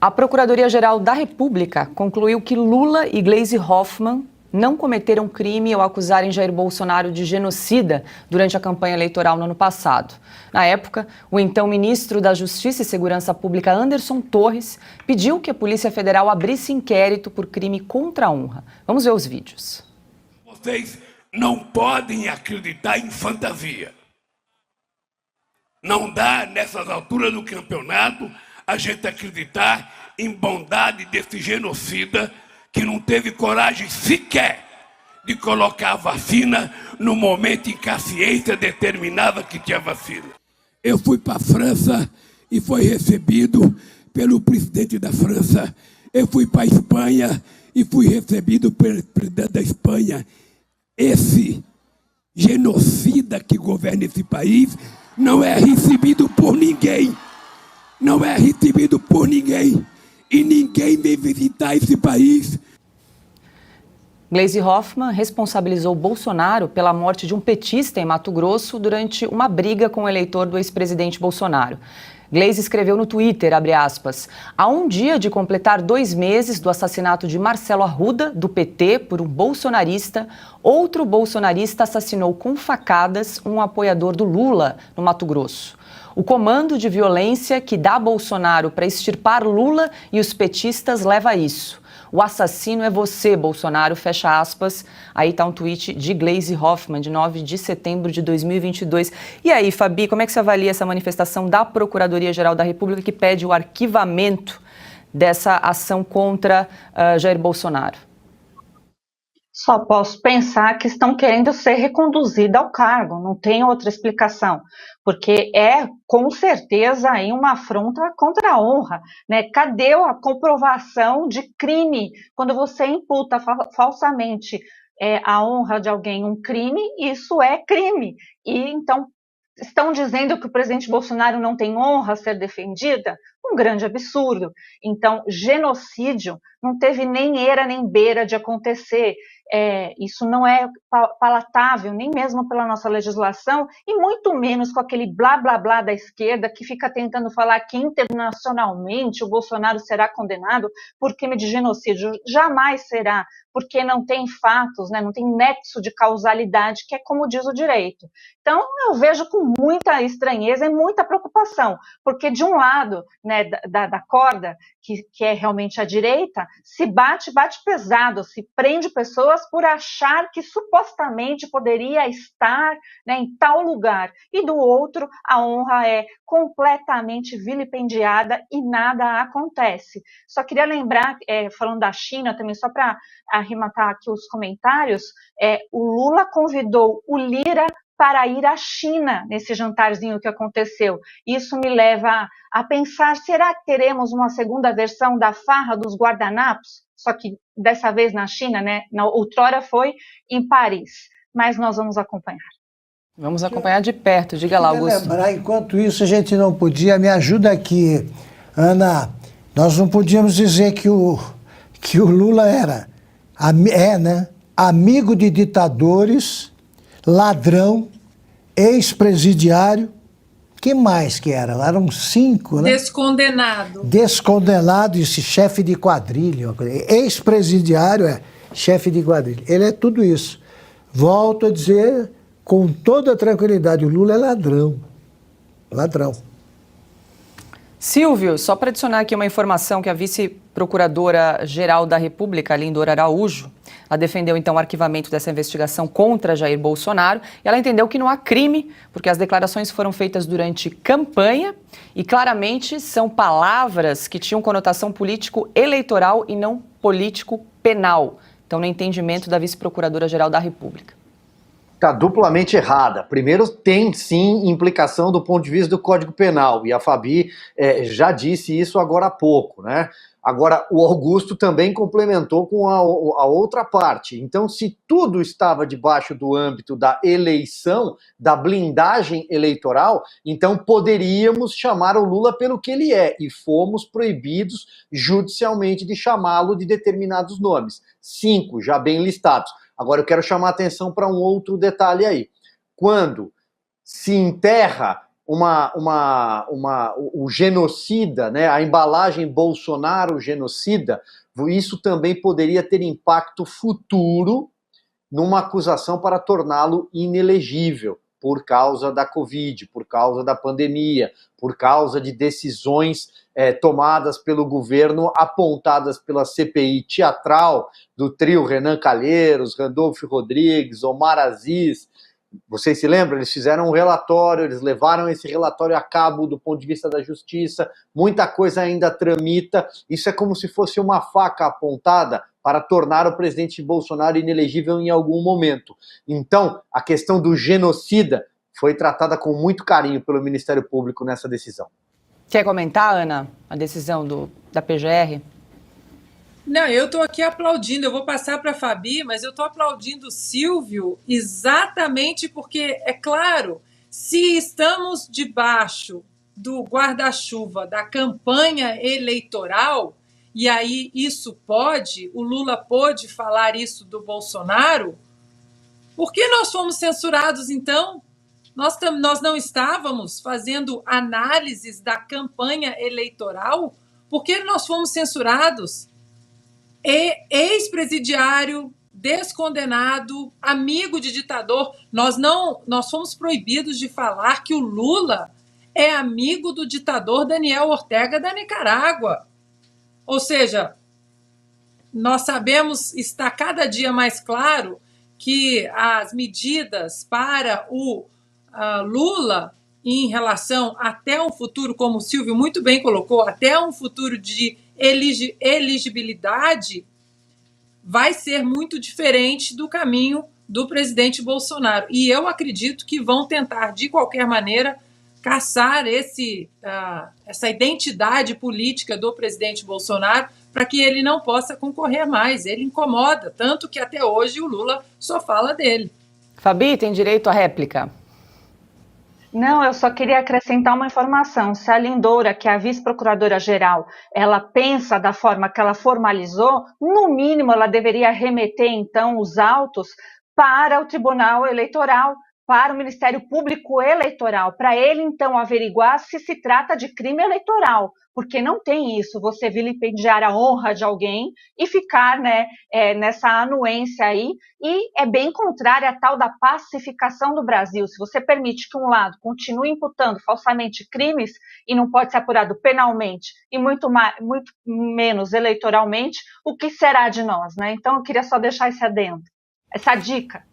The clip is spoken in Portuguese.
A Procuradoria-Geral da República concluiu que Lula e Gleisi Hoffmann não cometeram crime ao acusarem Jair Bolsonaro de genocida durante a campanha eleitoral no ano passado. Na época, o então ministro da Justiça e Segurança Pública, Anderson Torres, pediu que a Polícia Federal abrisse inquérito por crime contra a honra. Vamos ver os vídeos. Vocês não podem acreditar em fantasia. Não dá, nessas alturas do campeonato, a gente acreditar em bondade desse genocida que não teve coragem sequer de colocar a vacina no momento em que a ciência determinava que tinha vacina. Eu fui para a França e fui recebido pelo presidente da França. Eu fui para a Espanha e fui recebido pelo presidente da Espanha. Esse genocida que governa esse país não é recebido por ninguém. Não é recebido por ninguém. E ninguém vem visitar esse país. Gleisi Hoffmann responsabilizou Bolsonaro pela morte de um petista em Mato Grosso durante uma briga com o eleitor do ex-presidente Bolsonaro. Gleisi escreveu no Twitter, abre aspas, "Há um dia de completar 2 meses do assassinato de Marcelo Arruda, do PT, por um bolsonarista, outro bolsonarista assassinou com facadas um apoiador do Lula no Mato Grosso. O comando de violência que dá Bolsonaro para extirpar Lula e os petistas leva a isso. O assassino é você, Bolsonaro", fecha aspas. Aí está um tweet de Gleisi Hoffmann, de 9 de setembro de 2022. E aí, Fabi, como é que você avalia essa manifestação da Procuradoria-Geral da República que pede o arquivamento dessa ação contra Jair Bolsonaro? Só posso pensar que estão querendo ser reconduzida ao cargo, não tem outra explicação, porque é com certeza aí uma afronta contra a honra, né? Cadê a comprovação de crime quando você imputa falsamente a honra de alguém um crime? Isso é crime. E então estão dizendo que o presidente Bolsonaro não tem honra a ser defendida? Um grande absurdo. Então, genocídio não teve nem eira nem beira de acontecer. Isso não é palatável, nem mesmo pela nossa legislação, e muito menos com aquele blá blá blá da esquerda que fica tentando falar que internacionalmente o Bolsonaro será condenado por crime de genocídio. Jamais será, porque não tem fatos, né, não tem nexo de causalidade, que é como diz o direito. Então, eu vejo com muita estranheza e muita preocupação, porque de um lado, né, da corda, que é realmente a direita, se bate pesado, se prende pessoas por achar que supostamente poderia estar, né, em tal lugar. E do outro, a honra é completamente vilipendiada e nada acontece. Só queria lembrar, falando da China também, só para arrematar aqui os comentários, o Lula convidou o Lira para ir à China nesse jantarzinho que aconteceu. Isso me leva a pensar, será que teremos uma segunda versão da farra dos guardanapos? Só que dessa vez na China, né? Outrora foi em Paris. Mas nós vamos acompanhar. Vamos acompanhar de perto, diga lá, Augusto. Lembrar, enquanto isso, a gente não podia, me ajuda aqui, Ana, nós não podíamos dizer que o Lula era, né, amigo de ditadores, ladrão, ex-presidiário, que mais que era? Eram 5, né? Descondenado. Descondenado, esse chefe de quadrilha. Ex-presidiário chefe de quadrilha. Ele é tudo isso. Volto a dizer com toda tranquilidade, o Lula é ladrão. Ladrão. Silvio, só para adicionar aqui uma informação que a vice-procuradora-geral da República, Lindora Araújo, ela defendeu então o arquivamento dessa investigação contra Jair Bolsonaro e ela entendeu que não há crime, porque as declarações foram feitas durante campanha e claramente são palavras que tinham conotação político-eleitoral e não político-penal. Então, no entendimento da vice-procuradora-geral da República. Está duplamente errada. Primeiro, tem sim implicação do ponto de vista do Código Penal, e a Fabi já disse isso agora há pouco, né? Agora, o Augusto também complementou com a outra parte. Então, se tudo estava debaixo do âmbito da eleição, da blindagem eleitoral, então poderíamos chamar o Lula pelo que ele é, e fomos proibidos judicialmente de chamá-lo de determinados nomes. 5, já bem listados. Agora, eu quero chamar a atenção para um outro detalhe aí. Quando se enterra o genocida, né, a embalagem Bolsonaro genocida, isso também poderia ter impacto futuro numa acusação para torná-lo inelegível por causa da Covid, por causa da pandemia, por causa de decisões tomadas pelo governo, apontadas pela CPI teatral do trio Renan Calheiros, Randolfo Rodrigues, Omar Aziz. Vocês se lembram? Eles fizeram um relatório, eles levaram esse relatório a cabo do ponto de vista da justiça, muita coisa ainda tramita, isso é como se fosse uma faca apontada para tornar o presidente Bolsonaro inelegível em algum momento. Então, a questão do genocida foi tratada com muito carinho pelo Ministério Público nessa decisão. Quer comentar, Ana, a decisão da PGR? Não, eu estou aqui aplaudindo, eu vou passar para a Fabi, mas eu estou aplaudindo o Silvio exatamente porque, é claro, se estamos debaixo do guarda-chuva da campanha eleitoral, e aí isso pode, o Lula pôde falar isso do Bolsonaro, por que nós fomos censurados então? Nós não estávamos fazendo análises da campanha eleitoral? Por que nós fomos censurados? Ex-presidiário, descondenado, amigo de ditador. Nós fomos proibidos de falar que o Lula é amigo do ditador Daniel Ortega da Nicarágua. Ou seja, nós sabemos, está cada dia mais claro que as medidas para o Lula em relação até um futuro, como o Silvio muito bem colocou, até um futuro de elegibilidade vai ser muito diferente do caminho do presidente Bolsonaro. E eu acredito que vão tentar, de qualquer maneira, caçar essa identidade política do presidente Bolsonaro para que ele não possa concorrer mais. Ele incomoda, tanto que até hoje o Lula só fala dele. Fabi, tem direito à réplica. Não, eu só queria acrescentar uma informação. Se a Lindoura, que é a vice-procuradora-geral, ela pensa da forma que ela formalizou, no mínimo ela deveria remeter, então, os autos para o Tribunal Eleitoral, para o Ministério Público Eleitoral, para ele, então, averiguar se se trata de crime eleitoral, porque não tem isso, você vilipendiar a honra de alguém e ficar, né, nessa anuência aí, e é bem contrária à tal da pacificação do Brasil. Se você permite que um lado continue imputando falsamente crimes e não pode ser apurado penalmente e muito menos eleitoralmente, o que será de nós, né? Então, eu queria só deixar esse adendo, essa dica.